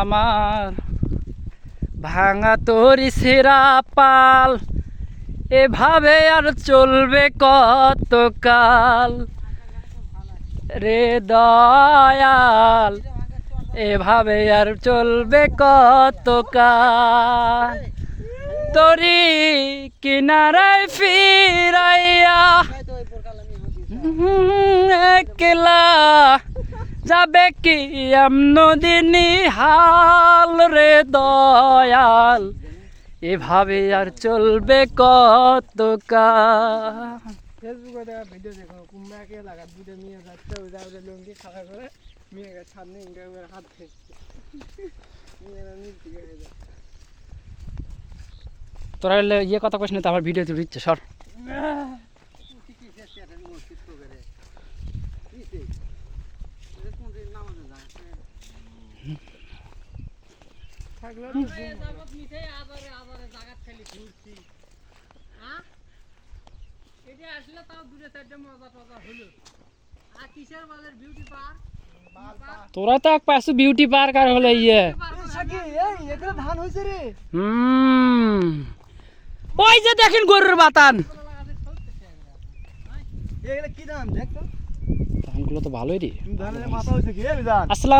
আমার ভাঙা তরি সেরা পাল এভাবে আর চলবে কতকাল রে দয়াল, এভাবে আর চলবে কতকাল। তরি কিনারায় ফিরাইয়া একলা যাবে কি নদিনী হাল রে দয়াল, এভাবে আর চলবে কতকাল। ফেসবুকে ভিডিও দেখো কুম্বাকে লাগা দুটো মেয়ে যাচ্ছে ওই যাওয়ার লুঙ্গি খাড়া করে মেয়েকে সামনে ইনকা করে হাত ফেলছে মেয়েরা নিচ দিকে হয়ে যায়। তোরা ইয়ে কথা কইস না তো, আমার ভিডিও তুই দিচ্ছে সর। তোরা তো এক পাশে বিউটি পার্ক আর হলো ইয়ে ধান হয়েছে রে। ওই যে দেখেন গরুর বাতান, এগুলা কি ধান দেখ তো, ধানগুলো তো ভালোই রে। ধানের মাথা হয়েছে কি রে বিধান? আসলে